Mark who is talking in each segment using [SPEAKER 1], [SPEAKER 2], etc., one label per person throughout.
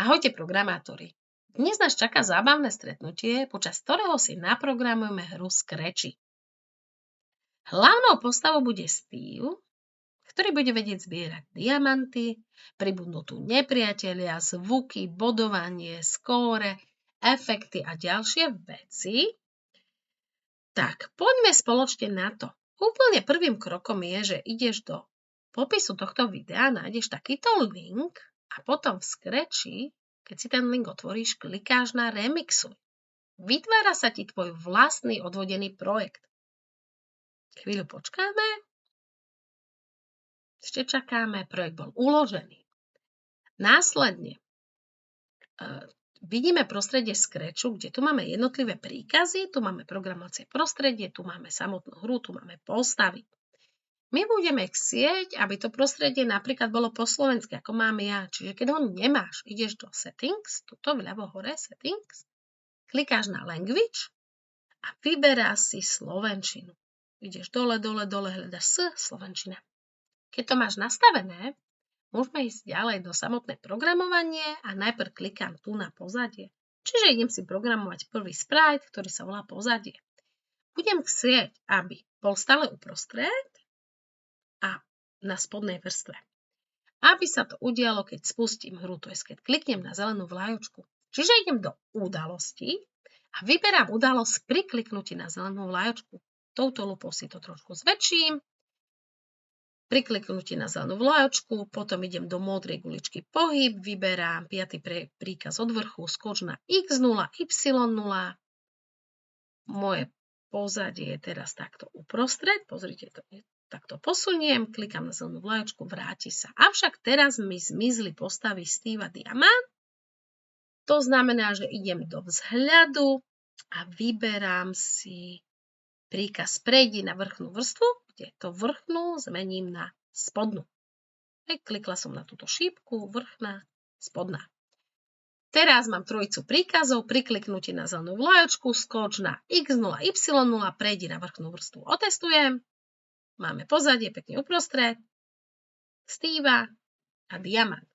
[SPEAKER 1] Ahojte programátori. Dnes nás čaká zábavné stretnutie, počas ktorého si naprogramujeme hru Scratchy. Hlavnou postavou bude Steve, ktorý bude vedieť zbierať diamanty, pribudnú tu nepriatelia, zvuky, bodovanie, skóre, efekty a ďalšie veci. Tak, poďme spoločne na to. Úplne prvým krokom je, že ideš do popisu tohto videa, nájdeš takýto link a potom v Scratchy, keď si ten link otvoríš, klikáš na Remixuj. Vytvára sa ti tvoj vlastný odvodený projekt. Chvíľu počkáme. Ešte čakáme, projekt bol uložený. Následne vidíme prostredie Scratchu, kde tu máme jednotlivé príkazy, tu máme programovacie prostredie, tu máme samotnú hru, tu máme postavy. My budeme chcieť, aby to prostredie napríklad bolo po slovensky, ako mám ja. Čiže keď ho nemáš, ideš do Settings, tuto vľavo hore Settings, klikáš na Language a vyberáš si slovenčinu. Ideš dole, hľadaš slovenčina. Keď to máš nastavené, môžeme ísť ďalej do samotné programovanie a najprv klikám tu na pozadie. Čiže idem si programovať prvý sprite, ktorý sa volá pozadie. Budem chcieť, aby bol stále uprostred a na spodnej vrstve. Aby sa to udialo, keď spustím hru, to je keď kliknem na zelenú vlajočku. Čiže idem do udalostí a vyberám udalosť pri kliknutí na zelenú vlajočku. Touto lupou si to trošku zväčším. Pri kliknutí na zelenú vlajočku, potom idem do modrej guličky pohyb, vyberám 5. príkaz od vrchu, skoč na x0, y0. Moje pozadie je teraz takto uprostred, pozrite to. Takto posuniem, klikám na zelenú vlajočku, vráti sa. Avšak teraz mi zmizli postavy Steve a Diamant. To znamená, že idem do vzhľadu a vyberám si príkaz prejdi na vrchnú vrstvu, kde to vrchnú zmením na spodnú. Klikla som na túto šípku, vrchná, spodná. Teraz mám trojicu príkazov, pri kliknutí na zelenú vlajočku, skoč na x0, y0, prejdi na vrchnú vrstvu. Otestujem. Máme pozadie pekne uprostred, Steva a Diamant.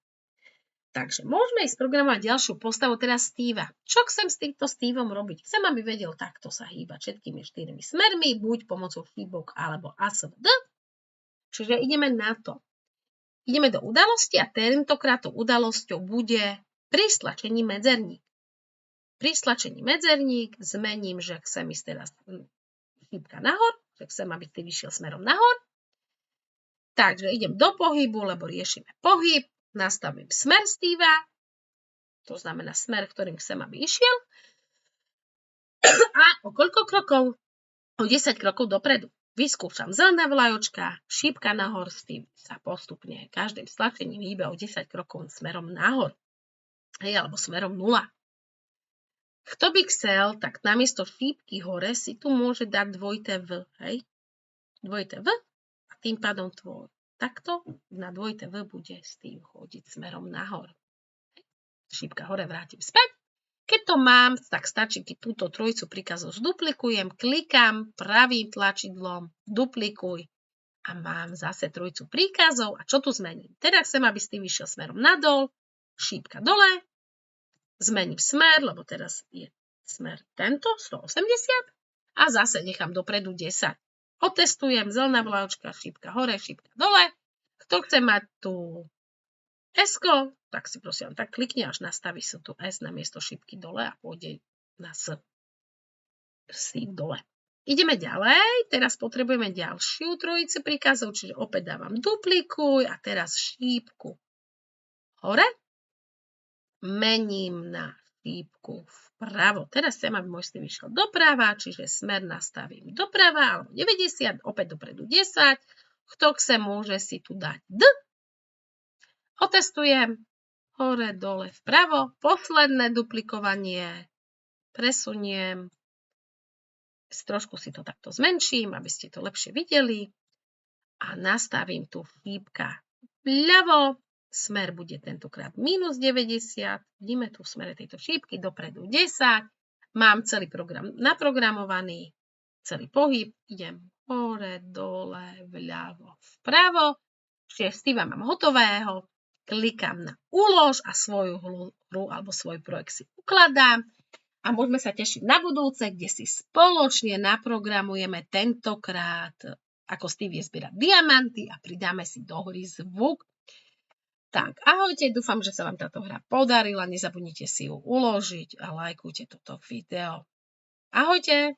[SPEAKER 1] Takže môžeme ísť programovať ďalšiu postavu, teraz Steva. Čo chcem s týmto Stevom robiť? Chcem, aby vedel takto sa hýbať všetkými 4 smermi, buď pomocou šípok alebo ASVD. Čiže ideme na to. Ideme do udalosti a tentokrát udalosťou bude pri stlačení medzerník. Pri stlačení medzerník zmením, že chcem ísť teraz šípka nahor, že chcem, aby ty vyšiel smerom nahor. Takže idem do pohybu, lebo riešime pohyb. Nastavím smer Steva, to znamená smer, ktorým chcem, aby išiel. A o koľko krokov? O 10 krokov dopredu. Vyskúšam zelená vlajočka, šípka nahor, Steve sa postupne každým stlačením hýbe o 10 krokov smerom nahor. Alebo smerom 0. Kto by chcel, tak namiesto šípky hore si tu môže dať dvojité V. Hej? Dvojité V a tým pádom tvoj. Takto na dvojité V bude Steve chodiť smerom nahor. Šípka hore vrátim späť. Keď to mám, tak stačí, keď túto trojicu príkazov zduplikujem, klikám pravým tlačidlom, duplikuj a mám zase trojicu príkazov. A čo tu zmením? Teraz chcem, aby Steve išiel smerom nadol, šípka dole, zmením smer, lebo teraz je smer tento, 180 a zase nechám dopredu 10. Otestujem, zelená vlajočka, šípka hore, šípka dole. Kto chce mať tu S-ko, tak si prosím, tak klikne, až nastaví sa tu S na miesto šípky dole a pôjde na S. Steve dole. Ideme ďalej, teraz potrebujeme ďalšiu trojicu príkazov, čiže opäť dávam duplikuj a teraz šípku hore. Mením na šípku vpravo. Teraz chcem, aby môj Steve išiel doprava, čiže smer nastavím doprava, alebo 90, opäť dopredu 10. Kto chce, môže si tu dať D. Otestujem hore, dole, vpravo. Posledné duplikovanie. Presuniem. Trošku si to takto zmenším, aby ste to lepšie videli. A nastavím tu šípka vľavo. Smer bude tentokrát minus 90. Vidíme tu v smere tejto šípky dopredu 10. Mám celý program naprogramovaný, celý pohyb. Idem hore, dole, vľavo, vpravo. Čiže Steva mám hotového. klikám na ulož a svoju hru alebo svoj projekt si ukladám a môžeme sa tešiť na budúce, kde si spoločne naprogramujeme tentokrát, ako Stevie zbierať diamanty a pridáme si do hry zvuk. Tak, ahojte, dúfam, že sa vám táto hra podarila, nezabudnite si ju uložiť a lajkujte toto video. Ahojte!